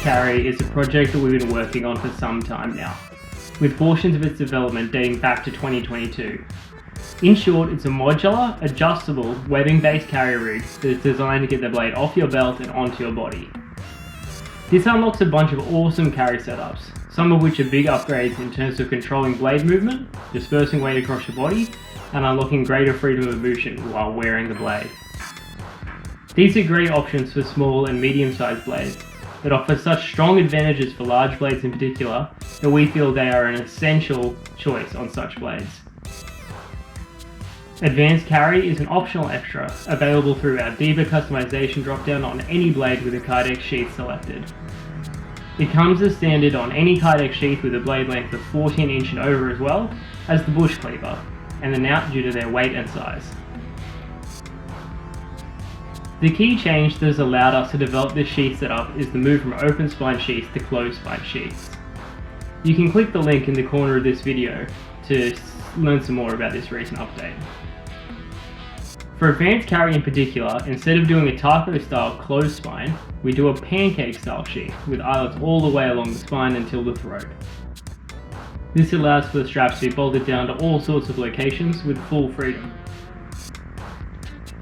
carry is a project that we've been working on for some time now, with portions of its development dating back to 2022. In short, it's a modular, adjustable, webbing-based carry rig that is designed to get the blade off your belt and onto your body. This unlocks a bunch of awesome carry setups, some of which are big upgrades in terms of controlling blade movement, dispersing weight across your body, and unlocking greater freedom of motion while wearing the blade. These are great options for small and medium-sized blades that offer such strong advantages for large blades in particular that we feel they are an essential choice on such blades. Advanced carry is an optional extra, available through our Diva customization dropdown on any blade with a Kydex sheath selected. It comes as standard on any Kydex sheath with a blade length of 14 inch and over, as well as the bush cleaver, and the knout due to their weight and size. The key change that has allowed us to develop this sheath setup is the move from open spine sheaths to closed spine sheaths. You can click the link in the corner of this video to learn some more about this recent update. For advanced carry in particular, instead of doing a taco style closed spine, we do a pancake style sheath with eyelets all the way along the spine until the throat. This allows for the straps to be bolted down to all sorts of locations with full freedom.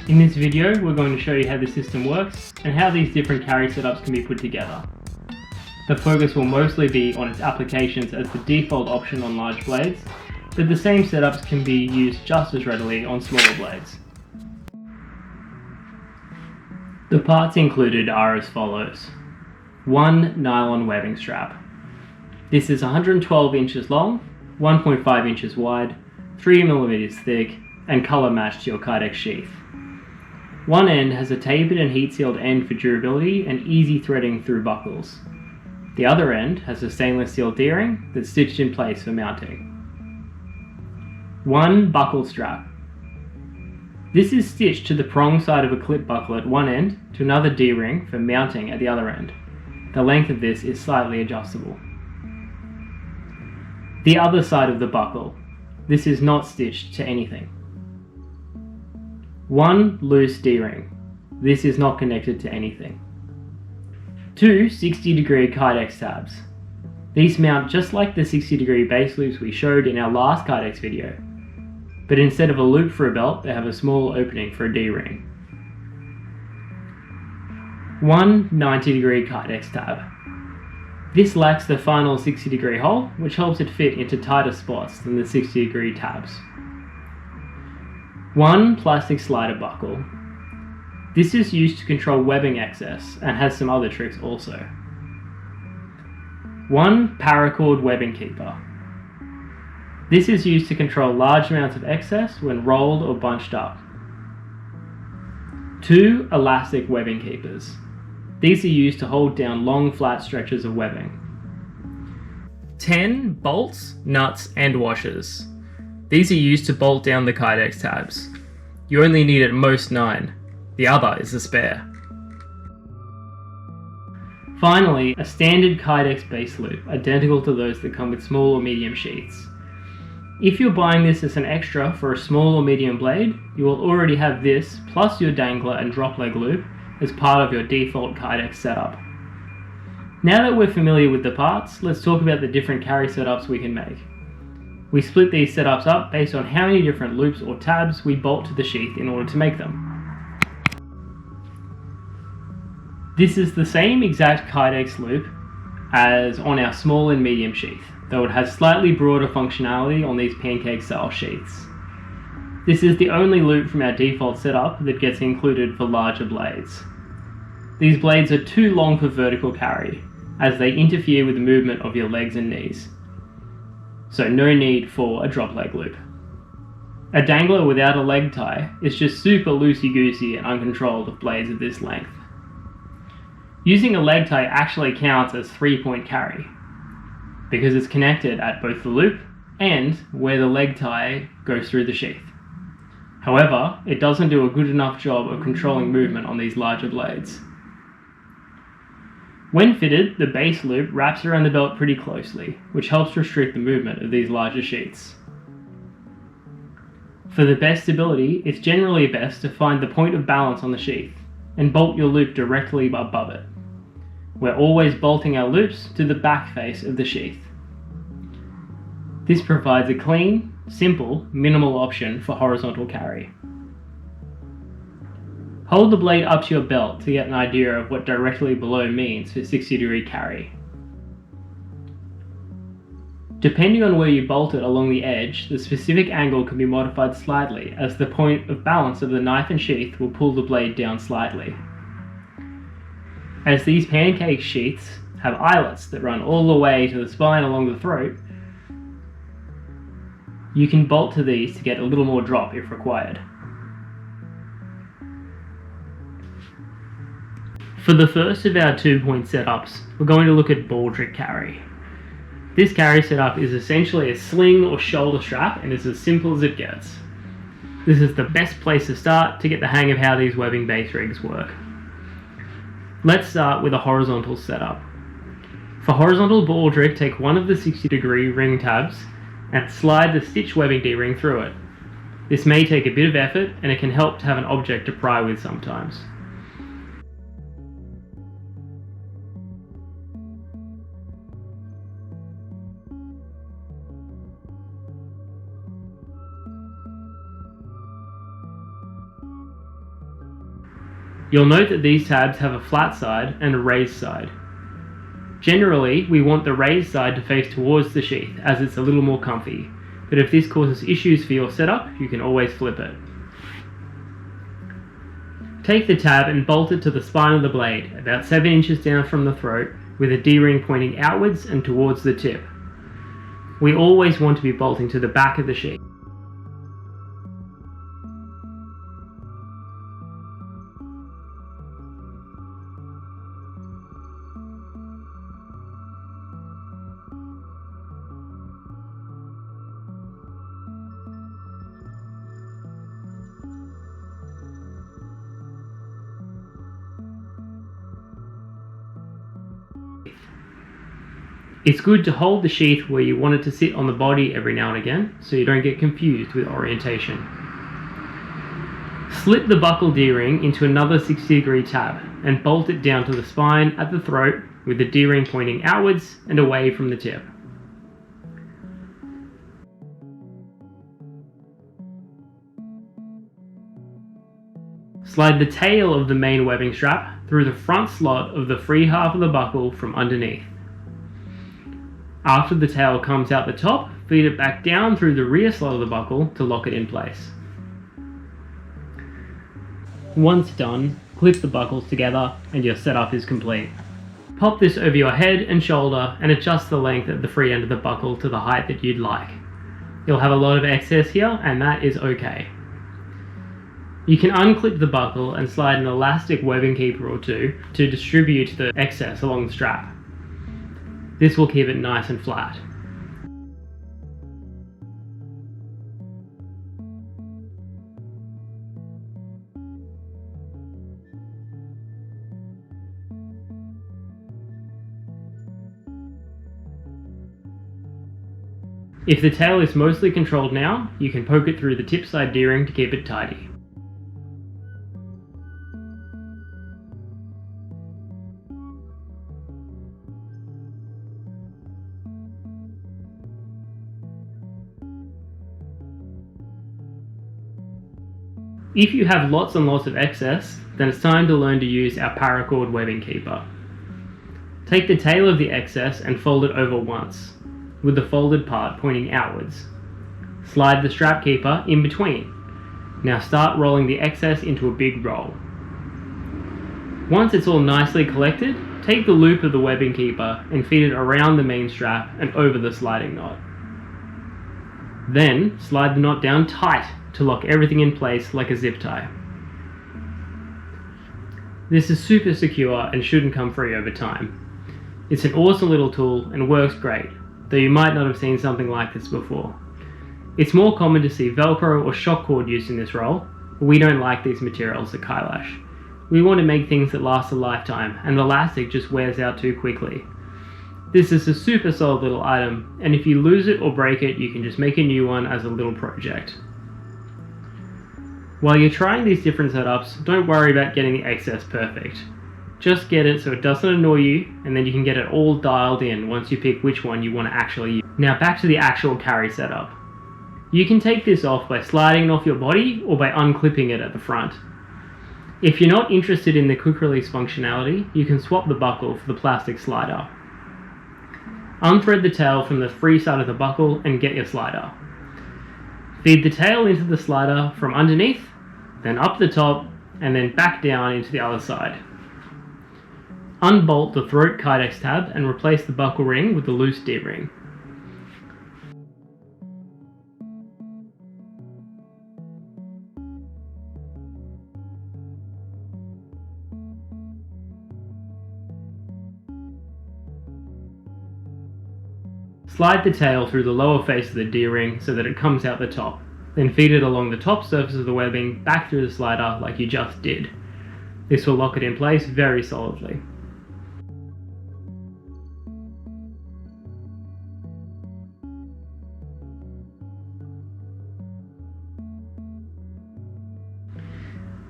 In this video, we're going to show you how the system works and how these different carry setups can be put together. The focus will mostly be on its applications as the default option on large blades, but the same setups can be used just as readily on smaller blades. The parts included are as follows. 1 nylon webbing strap. This is 112 inches long, 1.5 inches wide, 3 mm thick, and colour matched to your Kydex sheath. One end has a tapered and heat sealed end for durability and easy threading through buckles. The other end has a stainless steel D-ring that's stitched in place for mounting. 1 buckle strap. This is stitched to the prong side of a clip buckle at one end to another D-ring for mounting at the other end. The length of this is slightly adjustable. The other side of the buckle. This is not stitched to anything. 1 loose D-ring. This is not connected to anything. 2 60-degree Kydex tabs. These mount just like the 60-degree base loops we showed in our last Kydex video, but instead of a loop for a belt, they have a small opening for a D-ring. 1 90-degree Kydex tab. This lacks the final 60-degree hole, which helps it fit into tighter spots than the 60-degree tabs. 1 plastic slider buckle. This is used to control webbing excess and has some other tricks also. 1 paracord webbing keeper. This is used to control large amounts of excess when rolled or bunched up. 2 elastic webbing keepers. These are used to hold down long flat stretches of webbing. 10 bolts, nuts and washers. These are used to bolt down the Kydex tabs. You only need at most 9. The other is a spare. Finally, a standard Kydex base loop, identical to those that come with small or medium sheaths. If you're buying this as an extra for a small or medium blade, you will already have this plus your dangler and drop leg loop as part of your default Kydex setup. Now that we're familiar with the parts, let's talk about the different carry setups we can make. We split these setups up based on how many different loops or tabs we bolt to the sheath in order to make them. This is the same exact Kydex loop as on our small and medium sheath, though it has slightly broader functionality on these pancake style sheaths. This is the only loop from our default setup that gets included for larger blades. These blades are too long for vertical carry, as they interfere with the movement of your legs and knees. So no need for a drop leg loop. A dangler without a leg tie is just super loosey-goosey and uncontrolled with blades of this length. Using a leg tie actually counts as 3-point carry, because it's connected at both the loop and where the leg tie goes through the sheath. However, it doesn't do a good enough job of controlling movement on these larger blades. When fitted, the base loop wraps around the belt pretty closely, which helps restrict the movement of these larger sheaths. For the best stability, it's generally best to find the point of balance on the sheath and bolt your loop directly above it. We're always bolting our loops to the back face of the sheath. This provides a clean, simple, minimal option for horizontal carry. Hold the blade up to your belt to get an idea of what directly below means for 60-degree carry. Depending on where you bolt it along the edge, the specific angle can be modified slightly, as the point of balance of the knife and sheath will pull the blade down slightly. As these pancake sheaths have eyelets that run all the way to the spine along the throat, you can bolt to these to get a little more drop if required. For the first of our 2-point setups, we're going to look at Baldric carry. This carry setup is essentially a sling or shoulder strap and is as simple as it gets. This is the best place to start to get the hang of how these webbing base rigs work. Let's start with a horizontal setup. For horizontal Baldric, take one of the 60-degree ring tabs and slide the stitch webbing D-ring through it. This may take a bit of effort and it can help to have an object to pry with sometimes. You'll note that these tabs have a flat side and a raised side. Generally, we want the raised side to face towards the sheath as it's a little more comfy, but if this causes issues for your setup, you can always flip it. Take the tab and bolt it to the spine of the blade, about 7 inches down from the throat, with a D-ring pointing outwards and towards the tip. We always want to be bolting to the back of the sheath. It's good to hold the sheath where you want it to sit on the body every now and again, so you don't get confused with orientation. Slip the buckle D-ring into another 60-degree tab and bolt it down to the spine at the throat with the D-ring pointing outwards and away from the tip. Slide the tail of the main webbing strap through the front slot of the free half of the buckle from underneath. After the tail comes out the top, feed it back down through the rear slot of the buckle to lock it in place. Once done, clip the buckles together and your setup is complete. Pop this over your head and shoulder and adjust the length at the free end of the buckle to the height that you'd like. You'll have a lot of excess here and that is okay. You can unclip the buckle and slide an elastic webbing keeper or two to distribute the excess along the strap. This will keep it nice and flat. If the tail is mostly controlled now, you can poke it through the tip side D-ring to keep it tidy. If you have lots and lots of excess, then it's time to learn to use our paracord webbing keeper. Take the tail of the excess and fold it over once, with the folded part pointing outwards. Slide the strap keeper in between. Now start rolling the excess into a big roll. Once it's all nicely collected, take the loop of the webbing keeper and feed it around the main strap and over the sliding knot. Then slide the knot down tight to lock everything in place like a zip tie. This is super secure and shouldn't come free over time. It's an awesome little tool and works great, though you might not have seen something like this before. It's more common to see Velcro or shock cord used in this role, but we don't like these materials at Kailash. We want to make things that last a lifetime, and the elastic just wears out too quickly. This is a super solid little item, and if you lose it or break it, you can just make a new one as a little project. While you're trying these different setups, don't worry about getting the excess perfect. Just get it so it doesn't annoy you, and then you can get it all dialed in once you pick which one you want to actually use. Now back to the actual carry setup. You can take this off by sliding it off your body or by unclipping it at the front. If you're not interested in the quick release functionality, you can swap the buckle for the plastic slider. Unthread the tail from the free side of the buckle and get your slider. Feed the tail into the slider from underneath, then up the top, and then back down into the other side. Unbolt the throat Kydex tab and replace the buckle ring with the loose D-ring. Slide the tail through the lower face of the D-ring so that it comes out the top. Then feed it along the top surface of the webbing back through the slider like you just did. This will lock it in place very solidly.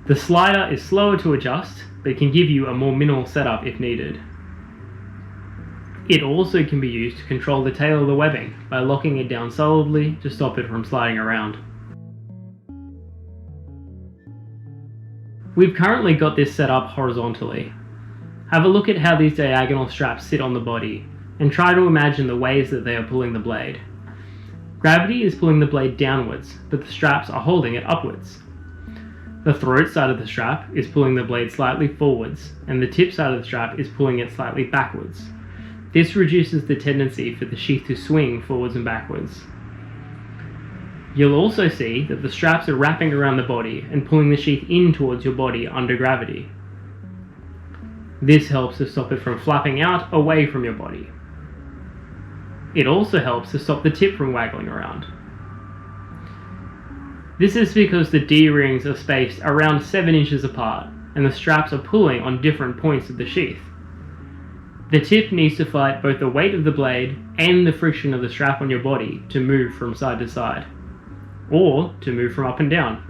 The slider is slower to adjust, but can give you a more minimal setup if needed. It also can be used to control the tail of the webbing by locking it down solidly to stop it from sliding around. We've currently got this set up horizontally. Have a look at how these diagonal straps sit on the body, and try to imagine the ways that they are pulling the blade. Gravity is pulling the blade downwards, but the straps are holding it upwards. The throat side of the strap is pulling the blade slightly forwards, and the tip side of the strap is pulling it slightly backwards. This reduces the tendency for the sheath to swing forwards and backwards. You'll also see that the straps are wrapping around the body and pulling the sheath in towards your body under gravity. This helps to stop it from flapping out away from your body. It also helps to stop the tip from waggling around. This is because the D-rings are spaced around 7 inches apart, and the straps are pulling on different points of the sheath. The tip needs to fight both the weight of the blade and the friction of the strap on your body to move from side to side, or to move from up and down.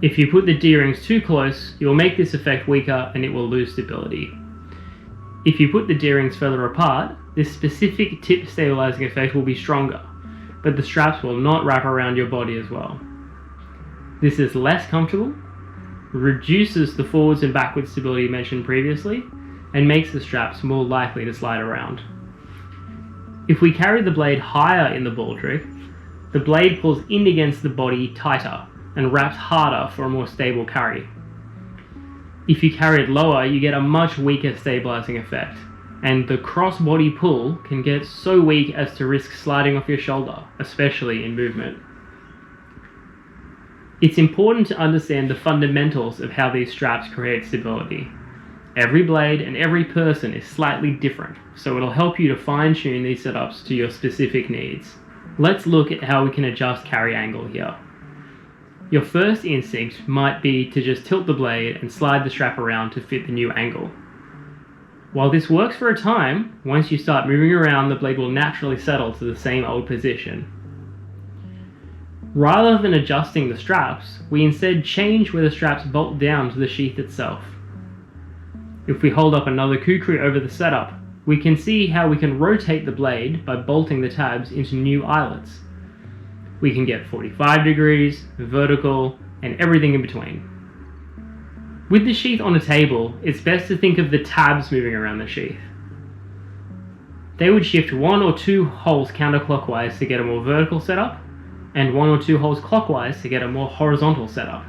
If you put the D-rings too close, you will make this effect weaker and it will lose stability. If you put the D-rings further apart, this specific tip stabilizing effect will be stronger, but the straps will not wrap around your body as well. This is less comfortable, reduces the forwards and backwards stability mentioned previously, and makes the straps more likely to slide around. If we carry the blade higher in the Baldric, the blade pulls in against the body tighter and wraps harder for a more stable carry. If you carry it lower, you get a much weaker stabilizing effect, and the cross-body pull can get so weak as to risk sliding off your shoulder, especially in movement. It's important to understand the fundamentals of how these straps create stability. Every blade and every person is slightly different, so it'll help you to fine-tune these setups to your specific needs. Let's look at how we can adjust carry angle here. Your first instinct might be to just tilt the blade and slide the strap around to fit the new angle. While this works for a time, once you start moving around, the blade will naturally settle to the same old position. Rather than adjusting the straps, we instead change where the straps bolt down to the sheath itself. If we hold up another kukri over the setup, we can see how we can rotate the blade by bolting the tabs into new eyelets. We can get 45 degrees, vertical, and everything in between. With the sheath on a table, it's best to think of the tabs moving around the sheath. They would shift 1 or 2 holes counterclockwise to get a more vertical setup, and 1 or 2 holes clockwise to get a more horizontal setup.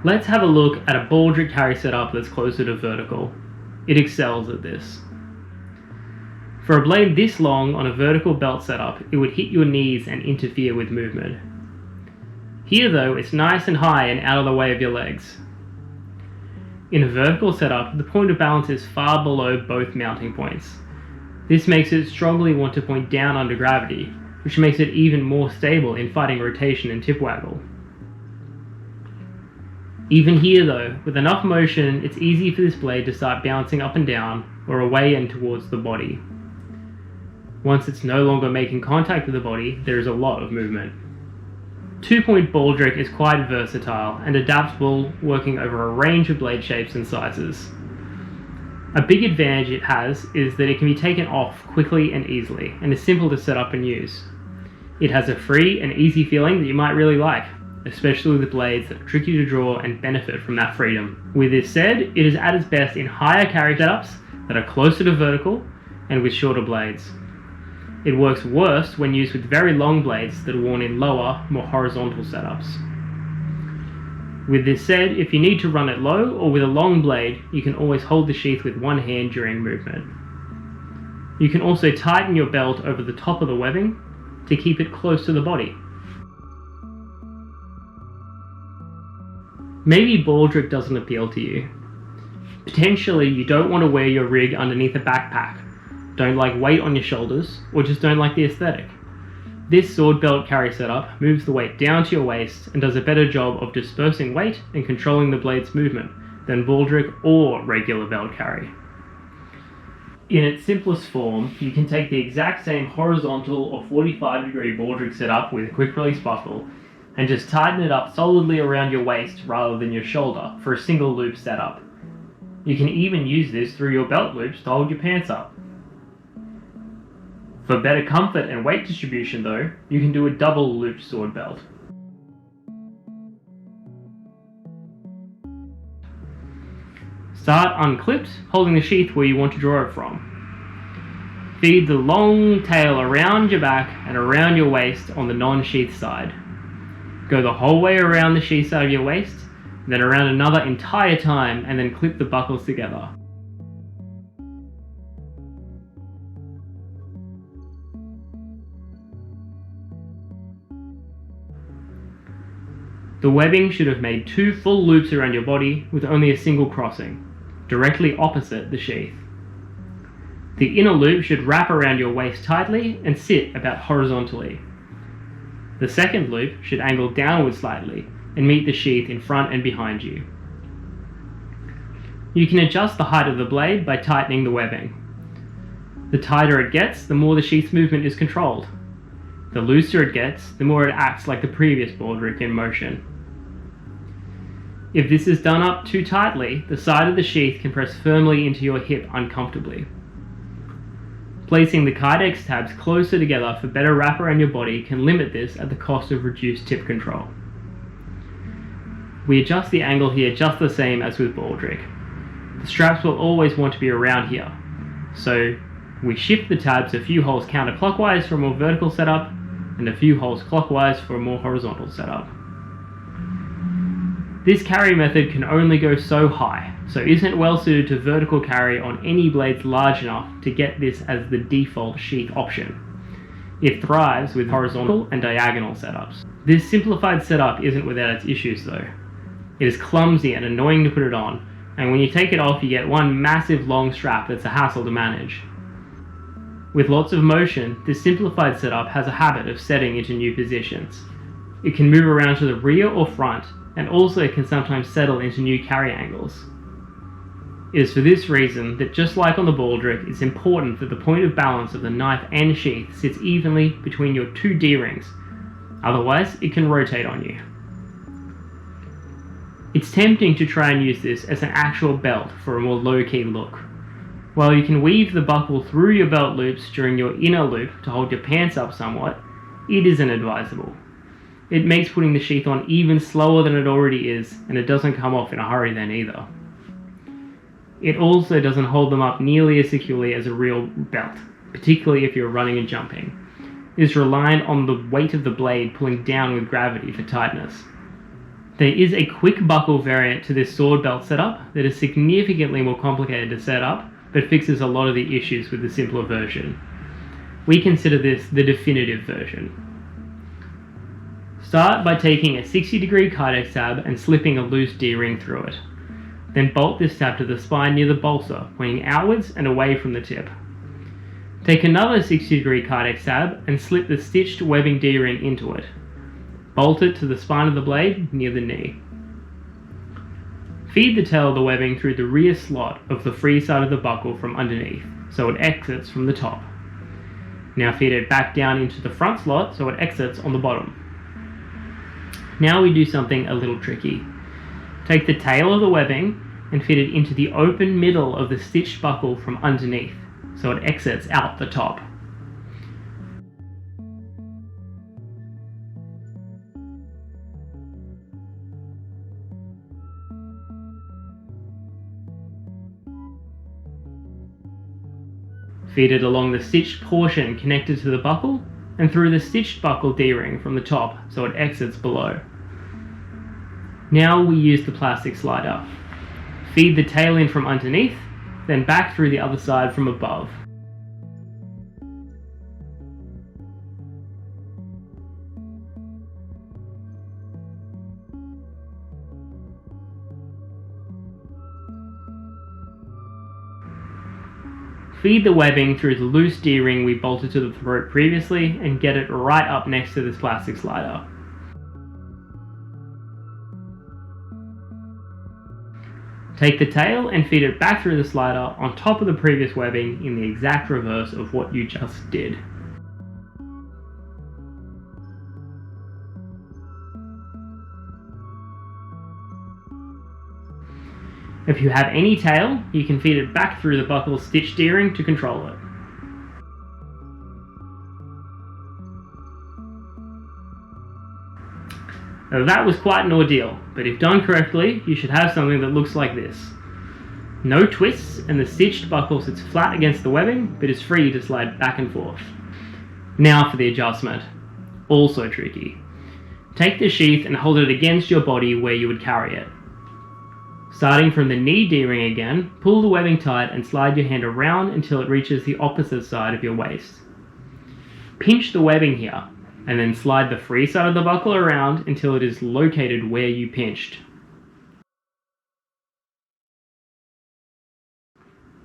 Let's have a look at a Baldric carry setup that's closer to vertical. It excels at this. For a blade this long on a vertical belt setup, it would hit your knees and interfere with movement. Here though, it's nice and high and out of the way of your legs. In a vertical setup, the point of balance is far below both mounting points. This makes it strongly want to point down under gravity, which makes it even more stable in fighting rotation and tip waggle. Even here though, with enough motion, it's easy for this blade to start bouncing up and down or away and towards the body. Once it's no longer making contact with the body, there is a lot of movement. 2-point Baldric is quite versatile and adaptable, working over a range of blade shapes and sizes. A big advantage it has is that it can be taken off quickly and easily, and is simple to set up and use. It has a free and easy feeling that you might really like, especially with blades that are tricky to draw and benefit from that freedom. With this said, it is at its best in higher carry setups that are closer to vertical and with shorter blades. It works worst when used with very long blades that are worn in lower, more horizontal setups. With this said, if you need to run it low or with a long blade, you can always hold the sheath with one hand during movement. You can also tighten your belt over the top of the webbing to keep it close to the body. Maybe Baldric doesn't appeal to you. Potentially you don't want to wear your rig underneath a backpack, don't like weight on your shoulders, or just don't like the aesthetic. This sword belt carry setup moves the weight down to your waist and does a better job of dispersing weight and controlling the blade's movement than Baldric or regular belt carry. In its simplest form, you can take the exact same horizontal or 45-degree Baldric setup with a quick release buckle and just tighten it up solidly around your waist rather than your shoulder for a single loop setup. You can even use this through your belt loops to hold your pants up. For better comfort and weight distribution though, you can do a double looped sword belt. Start unclipped, holding the sheath where you want to draw it from. Feed the long tail around your back and around your waist on the non-sheath side. Go the whole way around the sheath side of your waist, then around another entire time, and then clip the buckles together. The webbing should have made 2 full loops around your body with only a single crossing, directly opposite the sheath. The inner loop should wrap around your waist tightly and sit about horizontally. The second loop should angle downward slightly and meet the sheath in front and behind you. You can adjust the height of the blade by tightening the webbing. The tighter it gets, the more the sheath's movement is controlled. The looser it gets, the more it acts like the previous Baldric in motion. If this is done up too tightly, the side of the sheath can press firmly into your hip uncomfortably. Placing the Kydex tabs closer together for better wrap around your body can limit this at the cost of reduced tip control. We adjust the angle here just the same as with Baldric. The straps will always want to be around here, so we shift the tabs a few holes counterclockwise for a more vertical setup, and a few holes clockwise for a more horizontal setup. This carry method can only go so high, so isn't well suited to vertical carry on any blades large enough to get this as the default sheath option. It thrives with horizontal and diagonal setups. This simplified setup isn't without its issues though. It is clumsy and annoying to put it on, and when you take it off you get one massive long strap that's a hassle to manage. With lots of motion, this simplified setup has a habit of setting into new positions. It can move around to the rear or front, and also can sometimes settle into new carry angles. It is for this reason that just like on the Baldric, it's important that the point of balance of the knife and sheath sits evenly between your 2 D-rings, otherwise it can rotate on you. It's tempting to try and use this as an actual belt for a more low-key look. While you can weave the buckle through your belt loops during your inner loop to hold your pants up somewhat, it isn't advisable. It makes putting the sheath on even slower than it already is, and it doesn't come off in a hurry then either. It also doesn't hold them up nearly as securely as a real belt, particularly if you're running and jumping. It is reliant on the weight of the blade pulling down with gravity for tightness. There is a quick buckle variant to this sword belt setup that is significantly more complicated to set up, but fixes a lot of the issues with the simpler version. We consider this the definitive version. Start by taking a 60-degree Kydex tab and slipping a loose D-ring through it. Then bolt this tab to the spine near the bolster, pointing outwards and away from the tip. Take another 60-degree Kydex tab and slip the stitched webbing D-ring into it. Bolt it to the spine of the blade near the knee. Feed the tail of the webbing through the rear slot of the free side of the buckle from underneath, so it exits from the top. Now feed it back down into the front slot so it exits on the bottom. Now we do something a little tricky. Take the tail of the webbing and fit it into the open middle of the stitched buckle from underneath, so it exits out the top. Feed it along the stitched portion connected to the buckle and through the stitched buckle D-ring from the top so it exits below. Now we use the plastic slider. Feed the tail in from underneath, then back through the other side from above. Feed the webbing through the loose D-ring we bolted to the throat previously and get it right up next to this plastic slider. Take the tail and feed it back through the slider on top of the previous webbing in the exact reverse of what you just did. If you have any tail, you can feed it back through the buckle's stitched D-ring to control it. Now that was quite an ordeal, but if done correctly, you should have something that looks like this. No twists, and the stitched buckle sits flat against the webbing, but is free to slide back and forth. Now for the adjustment. Also tricky. Take the sheath and hold it against your body where you would carry it. Starting from the knee D-ring again, pull the webbing tight and slide your hand around until it reaches the opposite side of your waist. Pinch the webbing here, and then slide the free side of the buckle around until it is located where you pinched.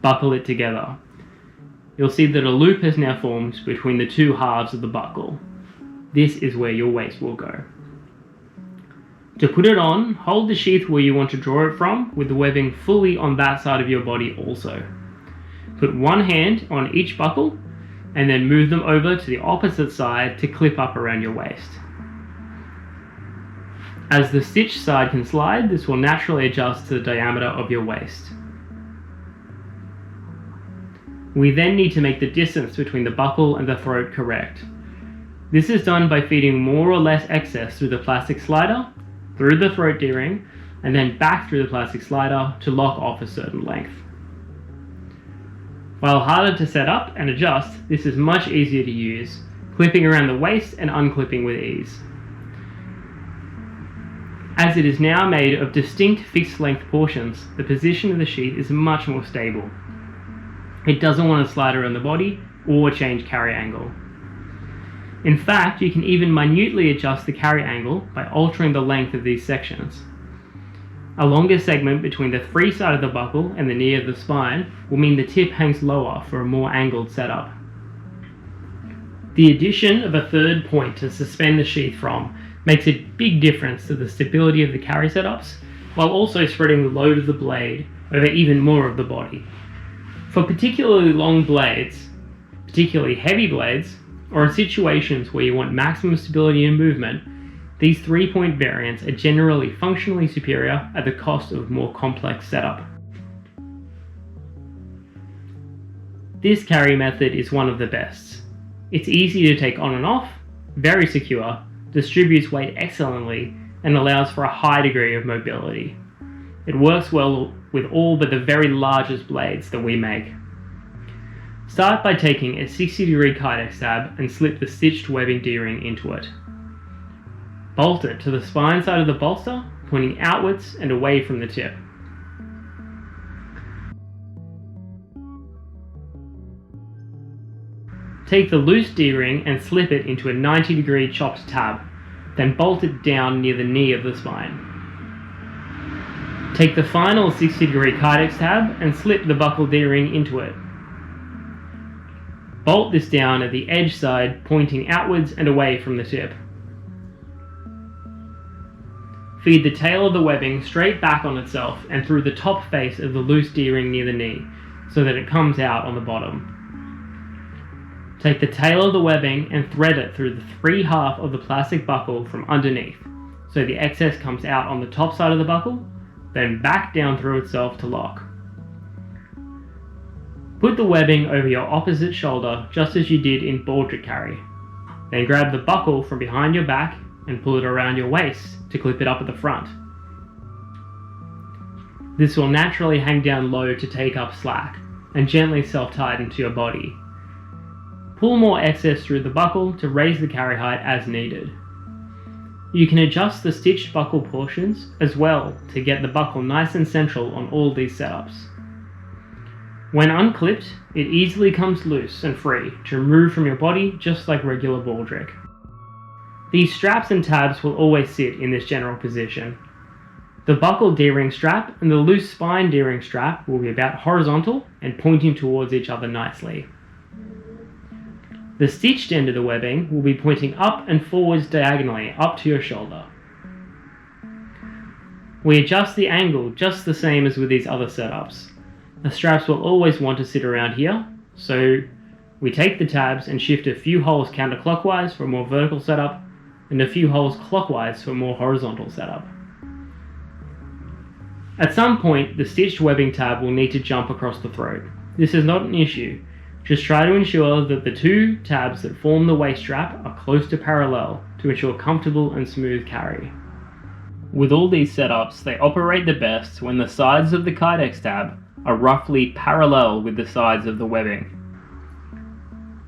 Buckle it together. You'll see that a loop has now formed between the two halves of the buckle. This is where your waist will go. To put it on, hold the sheath where you want to draw it from, with the webbing fully on that side of your body also. Put one hand on each buckle, and then move them over to the opposite side to clip up around your waist. As the stitched side can slide, this will naturally adjust to the diameter of your waist. We then need to make the distance between the buckle and the throat correct. This is done by feeding more or less excess through the plastic slider, through the throat D-ring, and then back through the plastic slider to lock off a certain length. While harder to set up and adjust, this is much easier to use, clipping around the waist and unclipping with ease. As it is now made of distinct fixed length portions, the position of the sheath is much more stable. It doesn't want to slide around the body or change carry angle. In fact, you can even minutely adjust the carry angle by altering the length of these sections. A longer segment between the free side of the buckle and the knee of the spine will mean the tip hangs lower for a more angled setup. The addition of a third point to suspend the sheath from makes a big difference to the stability of the carry setups, while also spreading the load of the blade over even more of the body. For particularly long blades, particularly heavy blades, or in situations where you want maximum stability and movement, these 3-point variants are generally functionally superior at the cost of more complex setup. This carry method is one of the best. It's easy to take on and off, very secure, distributes weight excellently, and allows for a high degree of mobility. It works well with all but the very largest blades that we make. Start by taking a 60-degree Kydex tab and slip the stitched webbing D-ring into it. Bolt it to the spine side of the bolster, pointing outwards and away from the tip. Take the loose D-ring and slip it into a 90-degree chopped tab, then bolt it down near the knee of the spine. Take the final 60-degree Kydex tab and slip the buckle D-ring into it. Bolt this down at the edge side, pointing outwards and away from the tip. Feed the tail of the webbing straight back on itself and through the top face of the loose D-ring near the knee, so that it comes out on the bottom. Take the tail of the webbing and thread it through the free half of the plastic buckle from underneath, so the excess comes out on the top side of the buckle, then back down through itself to lock. Put the webbing over your opposite shoulder just as you did in Baldric carry. Then grab the buckle from behind your back and pull it around your waist to clip it up at the front. This will naturally hang down low to take up slack and gently self-tighten to your body. Pull more excess through the buckle to raise the carry height as needed. You can adjust the stitched buckle portions as well to get the buckle nice and central on all these setups. When unclipped, it easily comes loose and free to remove from your body just like regular Baldric. These straps and tabs will always sit in this general position. The buckle D-ring strap and the loose spine D-ring strap will be about horizontal and pointing towards each other nicely. The stitched end of the webbing will be pointing up and forwards diagonally up to your shoulder. We adjust the angle just the same as with these other setups. The straps will always want to sit around here, so we take the tabs and shift a few holes counterclockwise for a more vertical setup and a few holes clockwise for a more horizontal setup. At some point, the stitched webbing tab will need to jump across the throat. This is not an issue. Just try to ensure that the two tabs that form the waist strap are close to parallel to ensure comfortable and smooth carry. With all these setups, they operate the best when the sides of the Kydex tab are roughly parallel with the sides of the webbing.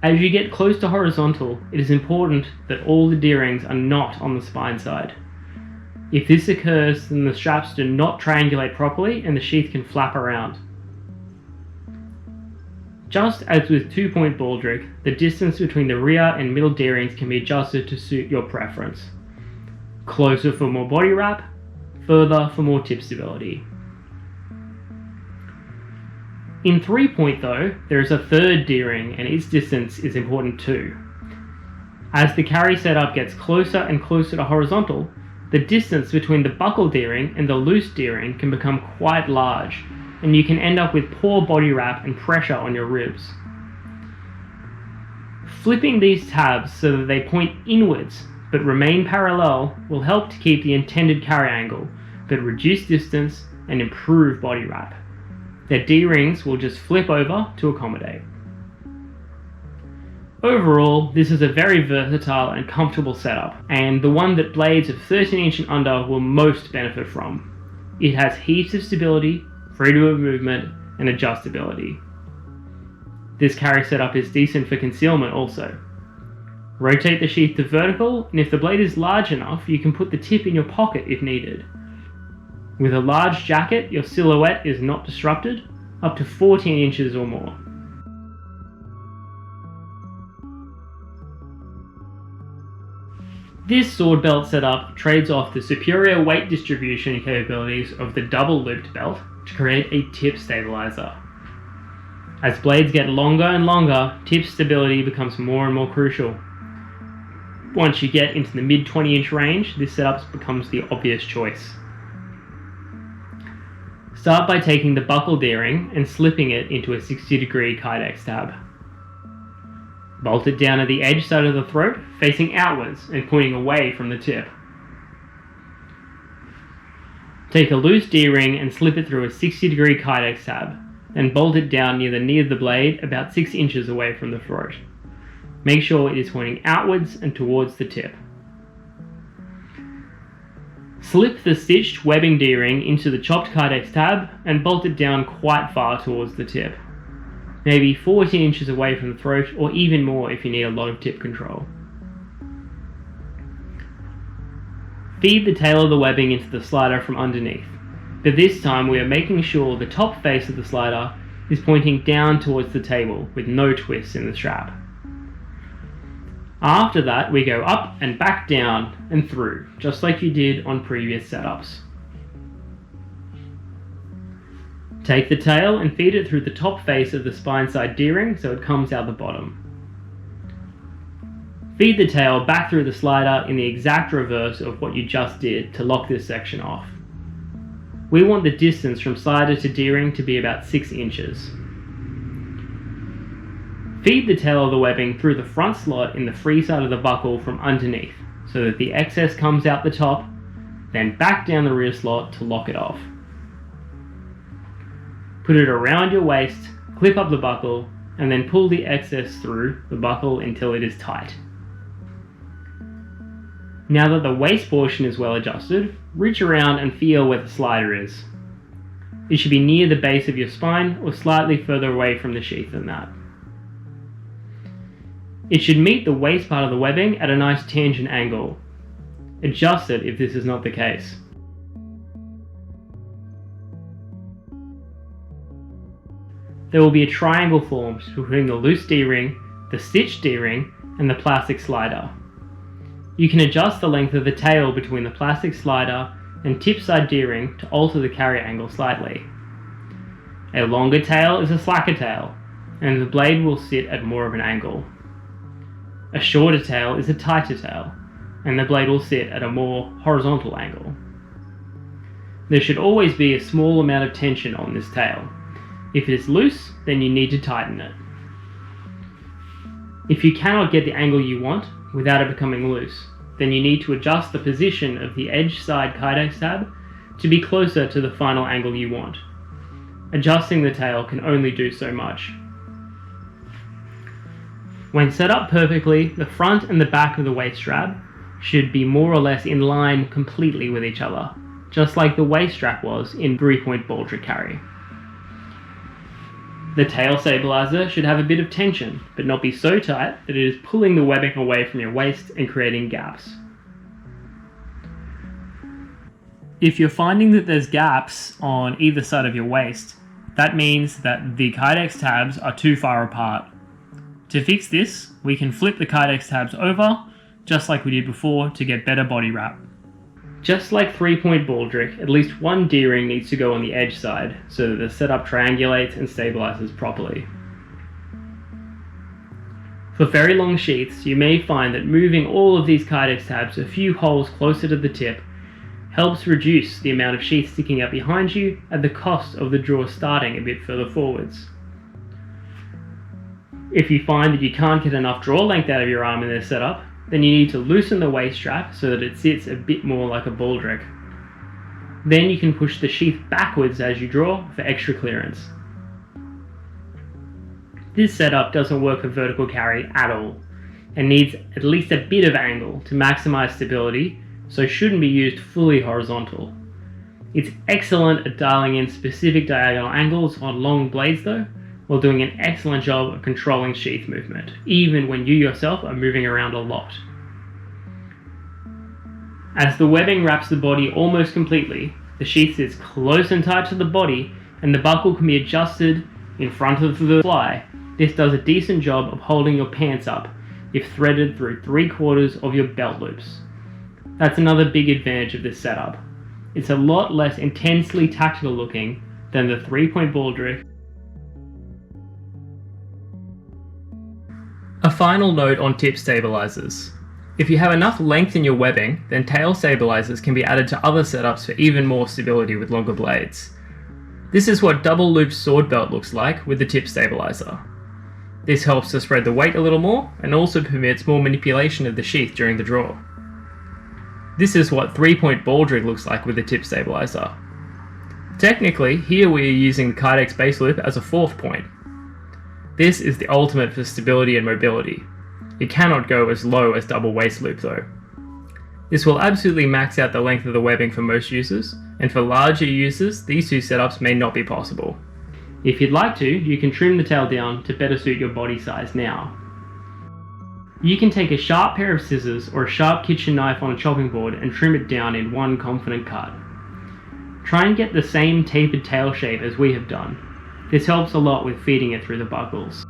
As you get close to horizontal, it is important that all the D-rings are not on the spine side. If this occurs, then the straps do not triangulate properly and the sheath can flap around. Just as with 2-point Baldric, the distance between the rear and middle D-rings can be adjusted to suit your preference. Closer for more body wrap, further for more tip stability. In 3-point though, there is a third D-ring and its distance is important too. As the carry setup gets closer and closer to horizontal, the distance between the buckle D-ring and the loose D-ring can become quite large, and you can end up with poor body wrap and pressure on your ribs. Flipping these tabs so that they point inwards but remain parallel will help to keep the intended carry angle, but reduce distance and improve body wrap. Their D-rings will just flip over to accommodate. Overall, this is a very versatile and comfortable setup, and the one that blades of 13 inch and under will most benefit from. It has heaps of stability, freedom of movement, and adjustability. This carry setup is decent for concealment also. Rotate the sheath to vertical, and if the blade is large enough, you can put the tip in your pocket if needed. With a large jacket, your silhouette is not disrupted, up to 14 inches or more. This sword belt setup trades off the superior weight distribution capabilities of the double looped belt to create a tip stabiliser. As blades get longer and longer, tip stability becomes more and more crucial. Once you get into the mid 20 inch range, this setup becomes the obvious choice. Start by taking the buckle D-ring and slipping it into a 60-degree Kydex tab. Bolt it down at the edge side of the throat, facing outwards and pointing away from the tip. Take a loose D-ring and slip it through a 60-degree Kydex tab, then bolt it down near the knee of the blade about 6 inches away from the throat. Make sure it is pointing outwards and towards the tip. Slip the stitched webbing D-ring into the chopped Kydex tab and bolt it down quite far towards the tip. Maybe 14 inches away from the throat, or even more if you need a lot of tip control. Feed the tail of the webbing into the slider from underneath, but this time we are making sure the top face of the slider is pointing down towards the table with no twists in the strap. After that, we go up and back down and through, just like you did on previous setups. Take the tail and feed it through the top face of the spine side D-ring so it comes out the bottom. Feed the tail back through the slider in the exact reverse of what you just did to lock this section off. We want the distance from slider to D-ring to be about 6 inches. Feed the tail of the webbing through the front slot in the free side of the buckle from underneath so that the excess comes out the top then back down the rear slot to lock it off. Put it around your waist, clip up the buckle, and then pull the excess through the buckle until it is tight. Now that the waist portion is well adjusted, reach around and feel where the slider is. It should be near the base of your spine or slightly further away from the sheath than that. It should meet the waist part of the webbing at a nice tangent angle. Adjust it if this is not the case. There will be a triangle formed between the loose D-ring, the stitched D-ring, and the plastic slider. You can adjust the length of the tail between the plastic slider and tip side D-ring to alter the carry angle slightly. A longer tail is a slacker tail, and the blade will sit at more of an angle. A shorter tail is a tighter tail, and the blade will sit at a more horizontal angle. There should always be a small amount of tension on this tail. If it is loose, then you need to tighten it. If you cannot get the angle you want without it becoming loose, then you need to adjust the position of the edge side Kydex tab to be closer to the final angle you want. Adjusting the tail can only do so much. When set up perfectly, the front and the back of the waist strap should be more or less in line completely with each other, just like the waist strap was in 3-point Baldric carry. The tail stabiliser should have a bit of tension, but not be so tight that it is pulling the webbing away from your waist and creating gaps. If you're finding that there's gaps on either side of your waist, that means that the Kydex tabs are too far apart. To fix this, we can flip the Kydex tabs over, just like we did before, to get better body wrap. Just like 3-point Baldric, at least one D-ring needs to go on the edge side so that the setup triangulates and stabilizes properly. For very long sheaths, you may find that moving all of these Kydex tabs a few holes closer to the tip helps reduce the amount of sheath sticking out behind you at the cost of the drawer starting a bit further forwards. If you find that you can't get enough draw length out of your arm in this setup, then you need to loosen the waist strap so that it sits a bit more like a Baldric. Then you can push the sheath backwards as you draw for extra clearance. This setup doesn't work for vertical carry at all, and needs at least a bit of angle to maximize stability, so shouldn't be used fully horizontal. It's excellent at dialing in specific diagonal angles on long blades though, while doing an excellent job of controlling sheath movement, even when you yourself are moving around a lot. As the webbing wraps the body almost completely, the sheath sits close and tight to the body, and the buckle can be adjusted in front of the fly. This does a decent job of holding your pants up if threaded through 3/4 of your belt loops. That's another big advantage of this setup. It's a lot less intensely tactical looking than the 3-point Baldric. A final note on tip stabilizers. If you have enough length in your webbing, then tail stabilizers can be added to other setups for even more stability with longer blades. This is what double loop sword belt looks like with the tip stabilizer. This helps to spread the weight a little more and also permits more manipulation of the sheath during the draw. This is what 3-point Baldric looks like with the tip stabilizer. Technically, here we are using the Kydex base loop as a 4th point. This is the ultimate for stability and mobility. It cannot go as low as double waist loop though. This will absolutely max out the length of the webbing for most users, and for larger users, these two setups may not be possible. If you'd like to, you can trim the tail down to better suit your body size now. You can take a sharp pair of scissors or a sharp kitchen knife on a chopping board and trim it down in one confident cut. Try and get the same tapered tail shape as we have done. This helps a lot with feeding it through the buckles.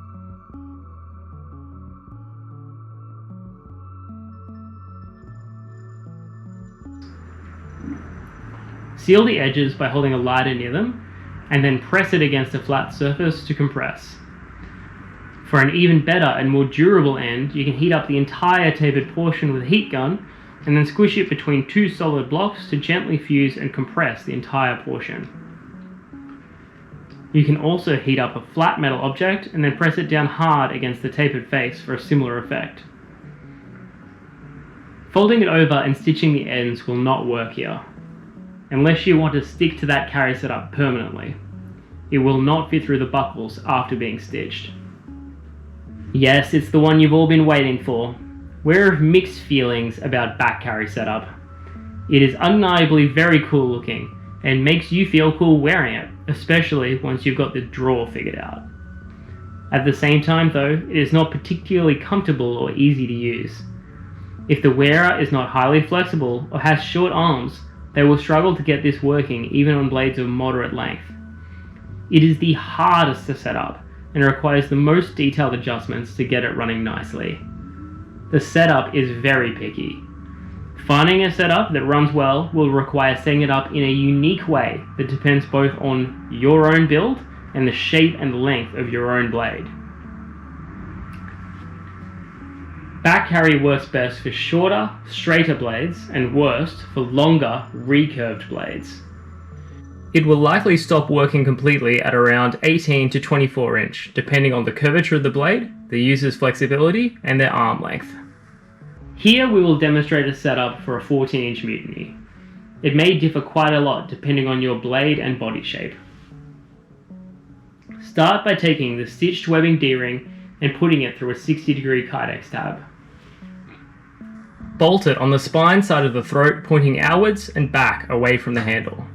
Seal the edges by holding a lighter near them, and then press it against a flat surface to compress. For an even better and more durable end, you can heat up the entire tapered portion with a heat gun, and then squish it between 2 solid blocks to gently fuse and compress the entire portion. You can also heat up a flat metal object and then press it down hard against the tapered face for a similar effect. Folding it over and stitching the ends will not work here. unless you want to stick to that carry setup permanently. It will not fit through the buckles after being stitched. Yes, it's the one you've all been waiting for. We're of mixed feelings about back carry setup. It is undeniably very cool looking and makes you feel cool wearing it, especially once you've got the draw figured out. At the same time though, it is not particularly comfortable or easy to use. If the wearer is not highly flexible or has short arms, they will struggle to get this working even on blades of moderate length. It is the hardest to set up and requires the most detailed adjustments to get it running nicely. The setup is very picky. Finding a setup that runs well will require setting it up in a unique way that depends both on your own build and the shape and length of your own blade. Back carry works best for shorter, straighter blades and worst for longer, recurved blades. It will likely stop working completely at around 18 to 24 inch, depending on the curvature of the blade, the user's flexibility, and their arm length. Here we will demonstrate a setup for a 14-inch mutiny. It may differ quite a lot depending on your blade and body shape. Start by taking the stitched webbing D-ring and putting it through a 60-degree Kydex tab. Bolt it on the spine side of the throat, pointing outwards and back away from the handle.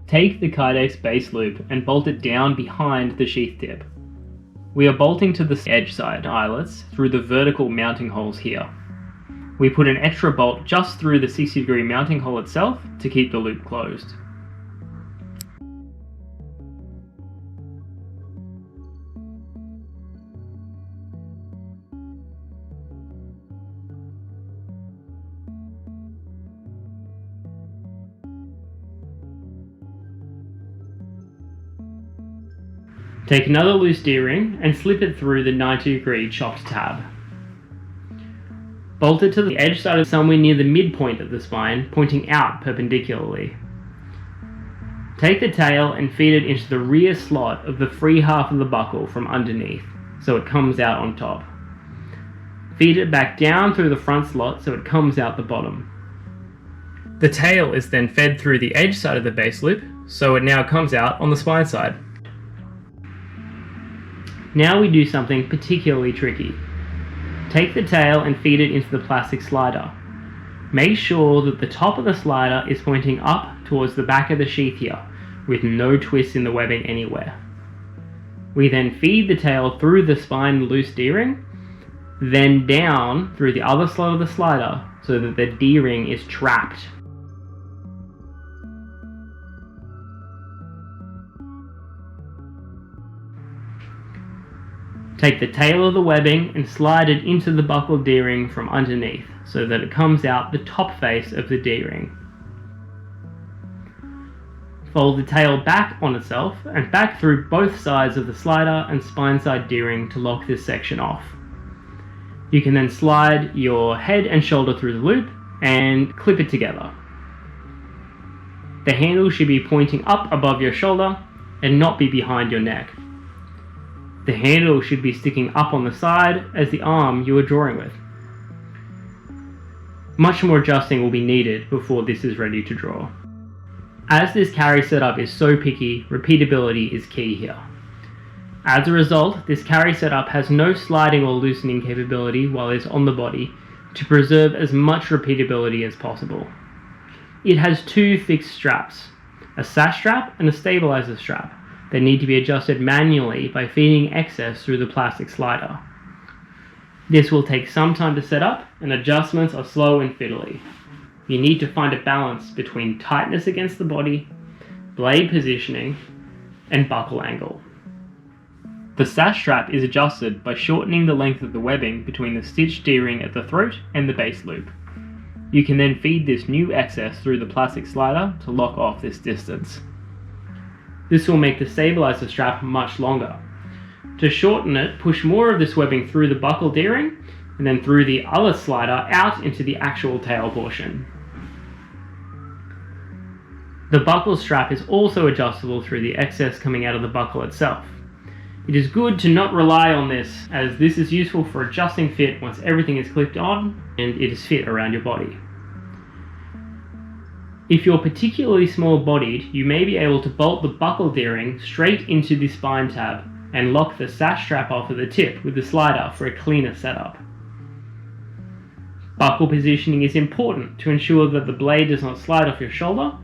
Take the Kydex base loop and bolt it down behind the sheath tip. We are bolting to the edge side eyelets through the vertical mounting holes here. We put an extra bolt just through the 60-degree mounting hole itself to keep the loop closed. Take another loose D-ring and slip it through the 90-degree chopped tab. Bolt it to the edge side of somewhere near the midpoint of the spine, pointing out perpendicularly. Take the tail and feed it into the rear slot of the free half of the buckle from underneath, so it comes out on top. Feed it back down through the front slot so it comes out the bottom. The tail is then fed through the edge side of the base loop, so it now comes out on the spine side. Now we do something particularly tricky. Take the tail and feed it into the plastic slider. Make sure that the top of the slider is pointing up towards the back of the sheath here, with no twists in the webbing anywhere. We then feed the tail through the spine loose D-ring, then down through the other slot of the slider so that the D-ring is trapped. Take the tail of the webbing and slide it into the buckle D-ring from underneath so that it comes out the top face of the D-ring. Fold the tail back on itself and back through both sides of the slider and spine side D-ring to lock this section off. You can then slide your head and shoulder through the loop and clip it together. The handle should be pointing up above your shoulder and not be behind your neck. The handle should be sticking up on the side as the arm you are drawing with. Much more adjusting will be needed before this is ready to draw. As this carry setup is so picky, repeatability is key here. As a result, this carry setup has no sliding or loosening capability while it's on the body to preserve as much repeatability as possible. It has two fixed straps, a sash strap and a stabiliser strap, that need to be adjusted manually by feeding excess through the plastic slider. This will take some time to set up, and adjustments are slow and fiddly. You need to find a balance between tightness against the body, blade positioning, and buckle angle. The sash strap is adjusted by shortening the length of the webbing between the stitched D-ring at the throat and the base loop. You can then feed this new excess through the plastic slider to lock off this distance. This will make the stabiliser strap much longer. To shorten it, push more of this webbing through the buckle D-ring and then through the other slider out into the actual tail portion. The buckle strap is also adjustable through the excess coming out of the buckle itself. It is good to not rely on this, as this is useful for adjusting fit once everything is clipped on and it is fit around your body. If you're particularly small-bodied, you may be able to bolt the buckle D-ring straight into the spine tab and lock the sash strap off at the tip with the slider for a cleaner setup. Buckle positioning is important to ensure that the blade does not slide off your shoulder,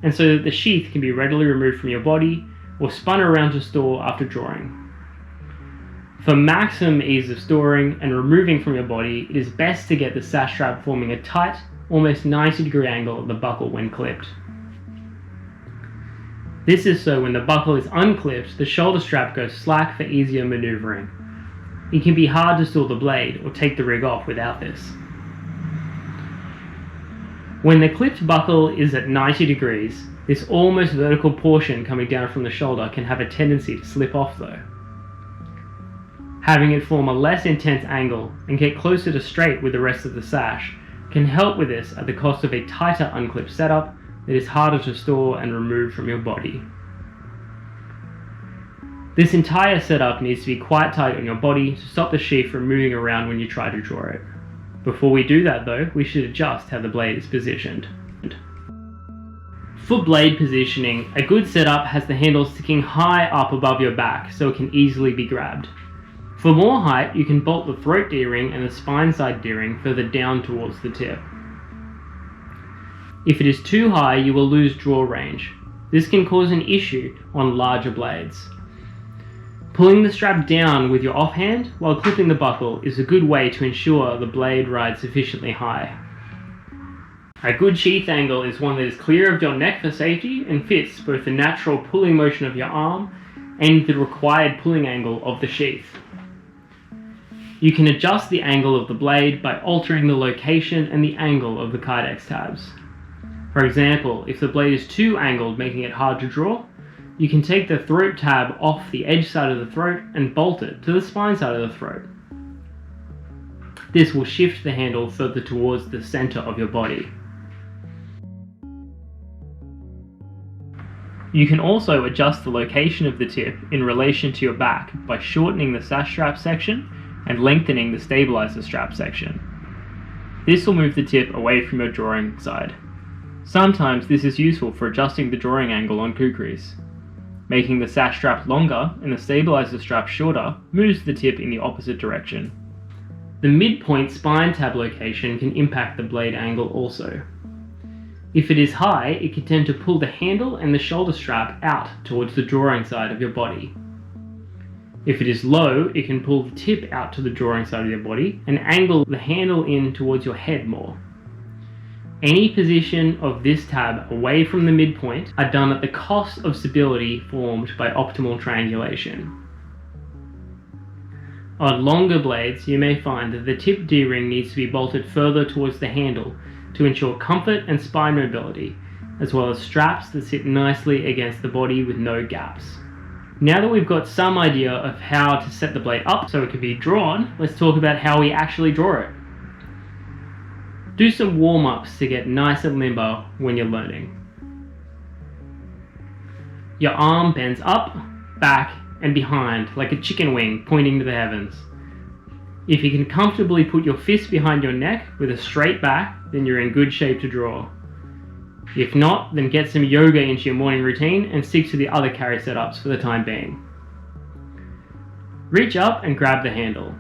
and so that the sheath can be readily removed from your body or spun around to store after drawing. For maximum ease of storing and removing from your body, it is best to get the sash strap forming a tight, almost 90-degree angle at the buckle when clipped. This is so when the buckle is unclipped, the shoulder strap goes slack for easier maneuvering. It can be hard to store the blade or take the rig off without this. When the clipped buckle is at 90 degrees, this almost vertical portion coming down from the shoulder can have a tendency to slip off though. Having it form a less intense angle and get closer to straight with the rest of the sash can help with this at the cost of a tighter unclipped setup that is harder to store and remove from your body. This entire setup needs to be quite tight on your body to stop the sheath from moving around when you try to draw it. Before we do that though, we should adjust how the blade is positioned. For blade positioning, a good setup has the handle sticking high up above your back so it can easily be grabbed. For more height, you can bolt the throat D-ring and the spine side D-ring further down towards the tip. If it is too high, you will lose draw range. This can cause an issue on larger blades. Pulling the strap down with your offhand while clipping the buckle is a good way to ensure the blade rides sufficiently high. A good sheath angle is one that is clear of your neck for safety and fits both the natural pulling motion of your arm and the required pulling angle of the sheath. You can adjust the angle of the blade by altering the location and the angle of the Kydex tabs. For example, if the blade is too angled, making it hard to draw, you can take the throat tab off the edge side of the throat and bolt it to the spine side of the throat. This will shift the handle further towards the center of your body. You can also adjust the location of the tip in relation to your back by shortening the sash strap section and lengthening the stabiliser strap section. This will move the tip away from your drawing side. Sometimes this is useful for adjusting the drawing angle on Kukris. Making the sash strap longer and the stabiliser strap shorter moves the tip in the opposite direction. The midpoint spine tab location can impact the blade angle also. If it is high, it can tend to pull the handle and the shoulder strap out towards the drawing side of your body. If it is low, it can pull the tip out to the drawing side of your body and angle the handle in towards your head more. Any position of this tab away from the midpoint are done at the cost of stability formed by optimal triangulation. On longer blades, you may find that the tip D-ring needs to be bolted further towards the handle to ensure comfort and spine mobility, as well as straps that sit nicely against the body with no gaps. Now that we've got some idea of how to set the blade up so it can be drawn, let's talk about how we actually draw it. Do some warm-ups to get nice and limber when you're learning. Your arm bends up, back, and behind like a chicken wing pointing to the heavens. If you can comfortably put your fist behind your neck with a straight back, then you're in good shape to draw. If not, then get some yoga into your morning routine and stick to the other carry setups for the time being. Reach up and grab the handle.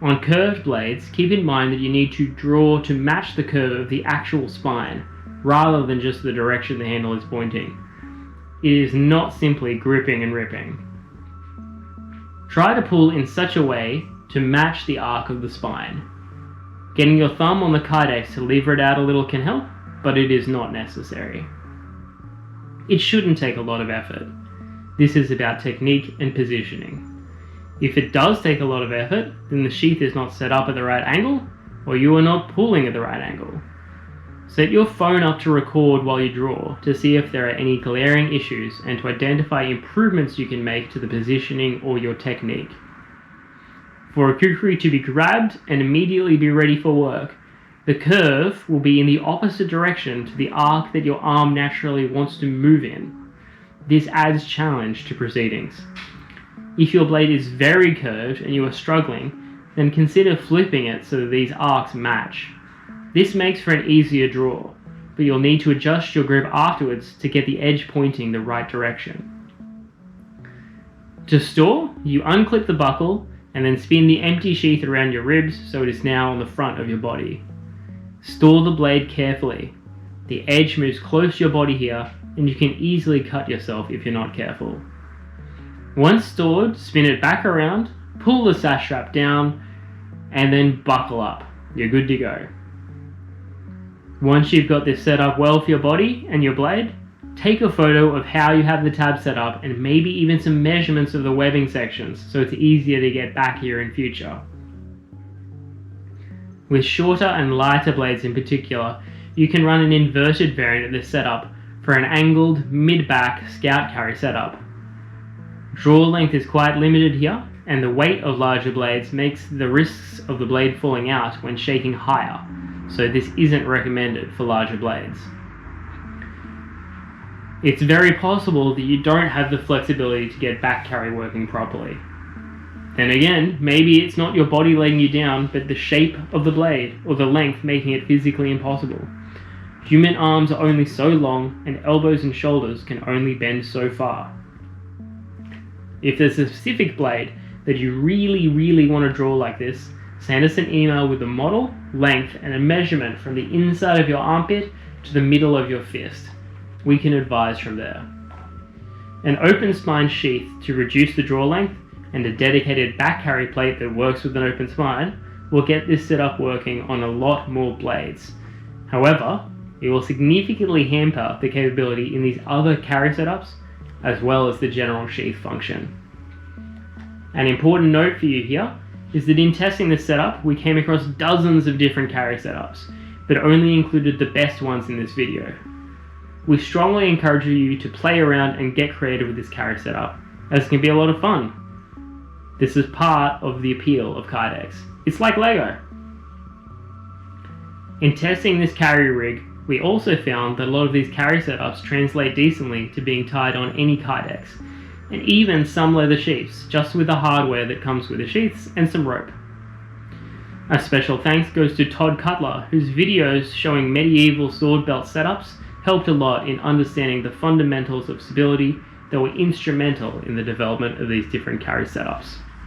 On curved blades, keep in mind that you need to draw to match the curve of the actual spine, rather than just the direction the handle is pointing. It is not simply gripping and ripping. Try to pull in such a way to match the arc of the spine. Getting your thumb on the Kydex to lever it out a little can help, but it is not necessary. It shouldn't take a lot of effort. This is about technique and positioning. If it does take a lot of effort, then the sheath is not set up at the right angle, or you are not pulling at the right angle. Set your phone up to record while you draw to see if there are any glaring issues and to identify improvements you can make to the positioning or your technique. For a kukri to be grabbed and immediately be ready for work, the curve will be in the opposite direction to the arc that your arm naturally wants to move in. This adds challenge to proceedings. If your blade is very curved and you are struggling, then consider flipping it so that these arcs match. This makes for an easier draw, but you'll need to adjust your grip afterwards to get the edge pointing the right direction. To store, you unclip the buckle and then spin the empty sheath around your ribs so it is now on the front of your body. Store the blade carefully. The edge moves close to your body here, and you can easily cut yourself if you're not careful. Once stored, spin it back around, pull the sash strap down, and then buckle up. You're good to go. Once you've got this set up well for your body and your blade, take a photo of how you have the tab set up and maybe even some measurements of the webbing sections so it's easier to get back here in future. With shorter and lighter blades in particular, you can run an inverted variant of this setup for an angled mid-back scout carry setup. Draw length is quite limited here, and the weight of larger blades makes the risks of the blade falling out when shaking higher, so this isn't recommended for larger blades. It's very possible that you don't have the flexibility to get back carry working properly. Then again, maybe it's not your body letting you down, but the shape of the blade or the length making it physically impossible. Human arms are only so long, and elbows and shoulders can only bend so far. If there's a specific blade that you really want to draw like this, send us an email with the model, length, and a measurement from the inside of your armpit to the middle of your fist. We can advise from there. An open spine sheath to reduce the draw length and a dedicated back carry plate that works with an open spine will get this setup working on a lot more blades. However, it will significantly hamper the capability in these other carry setups as well as the general sheath function. An important note for you here is that in testing this setup we came across dozens of different carry setups, but only included the best ones in this video. We strongly encourage you to play around and get creative with this carry setup, as it can be a lot of fun. This is part of the appeal of Kydex. It's like Lego. In testing this carry rig, we also found that a lot of these carry setups translate decently to being tied on any Kydex, and even some leather sheaths, just with the hardware that comes with the sheaths and some rope. A special thanks goes to Todd Cutler, whose videos showing medieval sword belt setups helped a lot in understanding the fundamentals of stability that were instrumental in the development of these different carry setups.